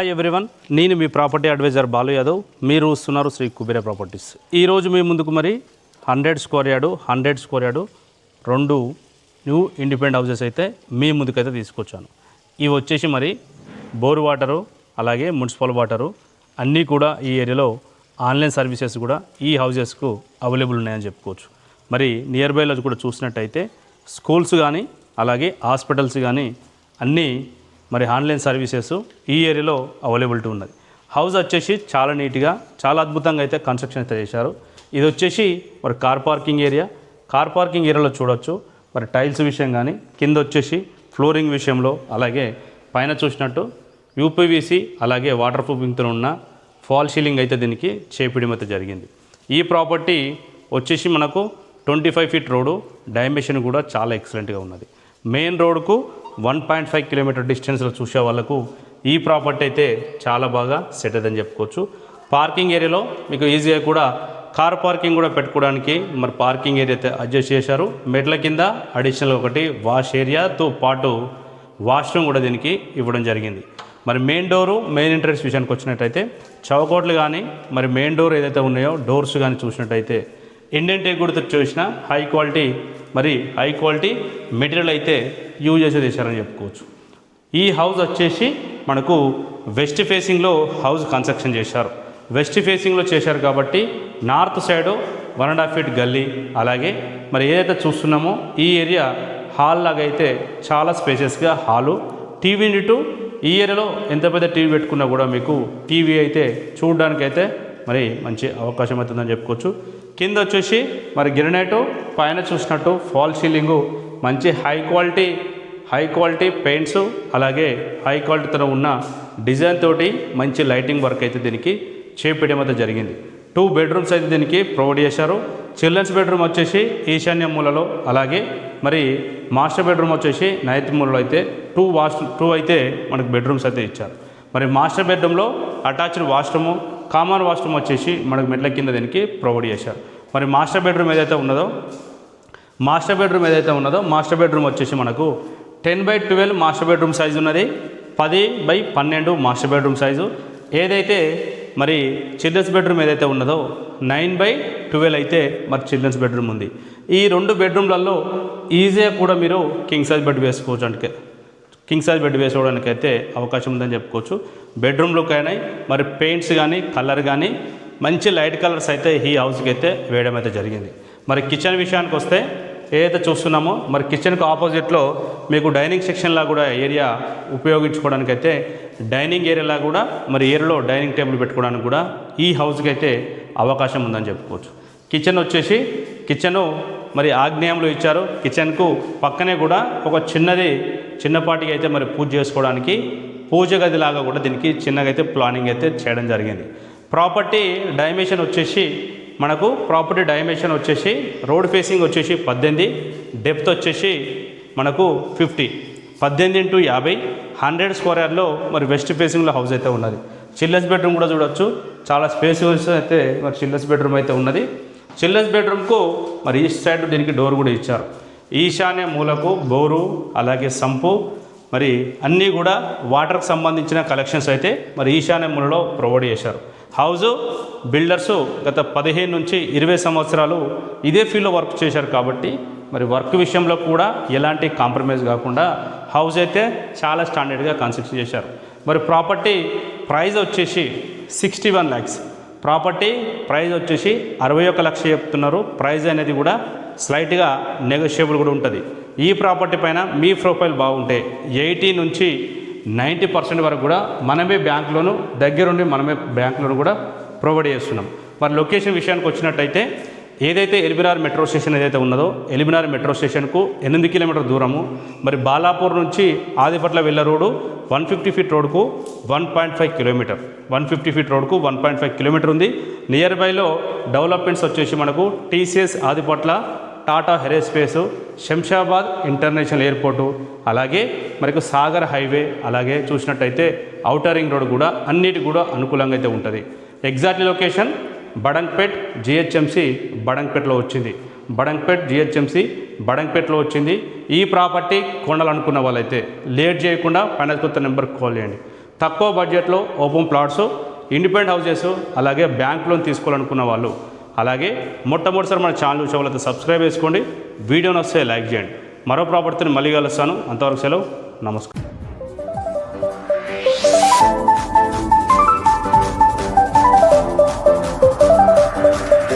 Hi everyone, నేను మీ property advisor Balu Yadav. మీరు చూస్తున్నారు శ్రీ కుబేర ప్రాపర్టీస్. ఈరోజు మీ ముందుకు మరి 100 square yard 2 new independent houses అయితే మీ ముందుకైతే తీసుకొచ్చాను. ఇవి వచ్చేసి మరి బోర్ వాటరు అలాగే మున్సిపల్ వాటరు అన్నీ కూడా ఈ ఏరియాలో ఆన్లైన్ సర్వీసెస్ కూడా ఈ హౌసెస్కు అవైలబుల్ ఉన్నాయని చెప్పుకోవచ్చు. మరి నియర్ బైలో కూడా చూసినట్టయితే స్కూల్స్ కానీ అలాగే హాస్పిటల్స్ కానీ అన్నీ మరి ఆన్లైన్ సర్వీసెస్ ఈ ఏరియాలో అవైలబిలిటీ ఉన్నది. హౌస్ వచ్చేసి చాలా నీట్గా చాలా అద్భుతంగా అయితే కన్స్ట్రక్షన్ అయితే చేశారు. ఇది వచ్చేసి మరి కార్ పార్కింగ్ ఏరియాలో చూడొచ్చు. మరి టైల్స్ విషయం కానీ కింద వచ్చేసి ఫ్లోరింగ్ విషయంలో అలాగే పైన చూసినట్టు యూపీవీసీ అలాగే వాటర్ ప్రూఫింగ్తో ఉన్న ఫాల్ సీలింగ్ అయితే దీనికి చేపడం అయితే జరిగింది. ఈ ప్రాపర్టీ వచ్చేసి మనకు 25 ఫీట్ రోడ్డు డైమెన్షన్ కూడా చాలా ఎక్సలెంట్గా ఉన్నది. మెయిన్ రోడ్కు 1.5 కిలోమీటర్ డిస్టెన్స్లో చూసే వాళ్ళకు ఈ ప్రాపర్టీ అయితే చాలా బాగా సెట్ అయిందని చెప్పుకోవచ్చు. పార్కింగ్ ఏరియాలో మీకు ఈజీగా కూడా కార్ పార్కింగ్ కూడా పెట్టుకోవడానికి మరి పార్కింగ్ ఏరియా అయితే అడ్జస్ట్ చేశారు. మెట్ల కింద అడిషనల్ ఒకటి వాష్ ఏరియాతో పాటు వాష్రూమ్ కూడా దీనికి ఇవ్వడం జరిగింది. మరి మెయిన్ ఎంట్రన్స్ విషయానికి వచ్చినట్టయితే చౌకోట్లు కానీ మరి మెయిన్ డోర్ ఏదైతే ఉన్నాయో డోర్స్ కానీ చూసినట్టయితే ఇండియన్ టేక్ కూడా చూసిన హై క్వాలిటీ మెటీరియల్ అయితే యూజ్ చేసి చేశారని చెప్పుకోవచ్చు. ఈ హౌస్ వచ్చేసి మనకు వెస్ట్ ఫేసింగ్లో హౌస్ కన్స్ట్రక్షన్ చేశారు. వెస్ట్ ఫేసింగ్లో చేశారు కాబట్టి నార్త్ సైడు 1.5 ఫీట్ గల్లీ అలాగే మరి ఏదైతే చూస్తున్నామో ఈ ఏరియా హాల్ లాగా అయితే చాలా స్పేసెస్గా హాలు టీవీ యూనిట్ ఈ ఏరియాలో ఎంత పెద్ద టీవీ పెట్టుకున్నా కూడా మీకు టీవీ అయితే చూడడానికైతే మరి మంచి అవకాశం అవుతుందని చెప్పుకోవచ్చు. కింద వచ్చేసి మరి గ్రానైటు పైన చూసినట్టు ఫాల్ సీలింగు మంచి హై క్వాలిటీ పెయింట్స్ అలాగే హై క్వాలిటీతో ఉన్న డిజైన్ తోటి మంచి లైటింగ్ వర్క్ అయితే దీనికి చేపట్టడం అయితే జరిగింది. 2 బెడ్రూమ్స్ అయితే దీనికి ప్రొవైడ్ చేశారు. చిల్డ్రన్స్ బెడ్రూమ్ వచ్చేసి ఈశాన్య మూలలో అలాగే మరి మాస్టర్ బెడ్రూమ్ వచ్చేసి నైన్త్ మూలలో అయితే 2 అయితే మనకు బెడ్రూమ్స్ అయితే ఇచ్చారు. మరి మాస్టర్ బెడ్రూమ్లో అటాచ్డ్ వాష్రూము కామన్ వాష్రూమ్ వచ్చేసి మనకు మెట్ల కింద దీనికి ప్రొవైడ్ చేశారు. మరి మాస్టర్ బెడ్రూమ్ ఏదైతే ఉన్నదో మాస్టర్ బెడ్రూమ్ వచ్చేసి మనకు 10/12 మాస్టర్ బెడ్రూమ్ సైజు ఉన్నది. 10/12 మాస్టర్ బెడ్రూమ్ సైజు. ఏదైతే మరి చిల్డ్రన్స్ బెడ్రూమ్ ఏదైతే ఉన్నదో 9/12 అయితే మరి చిల్డ్రన్స్ బెడ్రూమ్ ఉంది. ఈ 2 బెడ్రూమ్లలో ఈజీగా కూడా మీరు కింగ్ సైజ్ బెడ్ వేసుకోవడానికి అయితే అవకాశం ఉందని చెప్పుకోవచ్చు. బెడ్రూమ్లోకి అయినా మరి పెయింట్స్ కానీ కలర్ కానీ మంచి లైట్ కలర్స్ అయితే ఈ హౌస్కి అయితే వేయడం అయితే జరిగింది. మరి కిచెన్ విషయానికి వస్తే ఏదైతే చూస్తున్నామో మరి కిచెన్కి ఆపోజిట్లో మీకు డైనింగ్ సెక్షన్లా కూడా ఏరియా ఉపయోగించుకోవడానికి అయితే డైనింగ్ ఏరియాలా కూడా మరి ఏరియాలో డైనింగ్ టేబుల్ పెట్టుకోవడానికి కూడా ఈ హౌస్కి అయితే అవకాశం ఉందని చెప్పుకోవచ్చు. కిచెను మరి ఆగ్నేయంలో ఇచ్చారు. కిచెన్కు పక్కనే కూడా ఒక చిన్నపాటికి అయితే మరి పూజ చేసుకోవడానికి పూజ గదిలాగా కూడా దీనికి చిన్నగా అయితే ప్లానింగ్ అయితే చేయడం జరిగింది. ప్రాపర్టీ డైమెన్షన్ వచ్చేసి రోడ్ ఫేసింగ్ వచ్చేసి 18, డెప్త్ వచ్చేసి మనకు 50, 18x50 100 స్క్వేర్ యార్డ్లో మరి వెస్ట్ ఫేసింగ్లో హౌస్ అయితే ఉన్నది. చిల్డ్రన్స్ బెడ్రూమ్ కూడా చూడొచ్చు. చాలా స్పేసియస్ అయితే మరి చిల్డ్రన్స్ బెడ్రూమ్ అయితే ఉన్నది. చిల్డ్రన్స్ బెడ్రూమ్కు మరి ఈస్ట్ సైడ్ దీనికి డోర్ కూడా ఇచ్చారు. ఈశాన్య మూలకు బోరు అలాగే సంపు మరి అన్నీ కూడా వాటర్కి సంబంధించిన కలెక్షన్స్ అయితే మరి ఈశాన్య మూలలో ప్రొవైడ్ చేశారు. హౌజు బిల్డర్సు గత 15 నుంచి 20 సంవత్సరాలు ఇదే ఫీల్డ్లో వర్క్ చేశారు కాబట్టి మరి వర్క్ విషయంలో కూడా ఎలాంటి కాంప్రమైజ్ కాకుండా హౌస్ అయితే చాలా స్టాండర్డ్గా కన్స్ట్రక్షన్ చేశారు. మరి ప్రాపర్టీ ప్రైస్ వచ్చేసి 61 lakhs. ప్రాపర్టీ ప్రైస్ వచ్చేసి 61 లక్షలు చెప్తున్నారు. ప్రైస్ అనేది కూడా స్లైట్గా నెగోషియబుల్ కూడా ఉంటుంది. ఈ ప్రాపర్టీ పైన మీ ప్రొఫైల్ బాగుంటే 80 నుంచి 90% వరకు కూడా మనమే బ్యాంకులోను కూడా ప్రొవైడ్ చేస్తున్నాం. మరి లొకేషన్ విషయానికి వచ్చినట్టయితే ఏదైతే ఎల్బీనగర్ మెట్రో స్టేషన్ ఏదైతే ఉన్నదో ఎల్బీనగర్ మెట్రో స్టేషన్కు 8 కిలోమీటర్ దూరము. మరి బాలాపూర్ నుంచి ఆదిపట్ల వెళ్ళే రోడ్డు 150 ఫీట్ రోడ్కు 1.5 కిలోమీటర్ 150 ఫీట్ రోడ్కు 1.5 కిలోమీటర్ ఉంది. నియర్ బైలో డెవలప్మెంట్స్ వచ్చేసి మనకు TCS Adibatla, Tata aerospace, Shamshabad international airport అలాగే మనకు సాగర్ హైవే అలాగే చూసినట్టయితే ఔటర్ రింగ్ రోడ్ కూడా అన్నిటి కూడా అనుకూలంగా అయితే ఉంటుంది. ఎగ్జాక్ట్లీ లొకేషన్ బడంగ్పేట్ జిహెచ్ఎంసి బడంగ్పేట్లో వచ్చింది. ఈ ప్రాపర్టీ కొనాలనుకున్న వాళ్ళైతే లేట్ చేయకుండా ఫైనాన్స్ కొత్త నెంబర్కి కాల్ చేయండి. తక్కువ బడ్జెట్లో ఓపెన్ ప్లాట్స్, ఇండిపెండెంట్ హౌసెస్, అలాగే బ్యాంక్ లోన్ తీసుకోవాలనుకున్న వాళ్ళు, అలాగే మొట్టమొదటిసారి మన ఛానల్ చూసే వాళ్ళతో సబ్స్క్రైబ్ చేసుకోండి. వీడియోని వస్తే లైక్ చేయండి. మరో ప్రాపర్టీని మళ్ళీ కలుస్తాను. అంతవరకు సెలవు. నమస్కారం.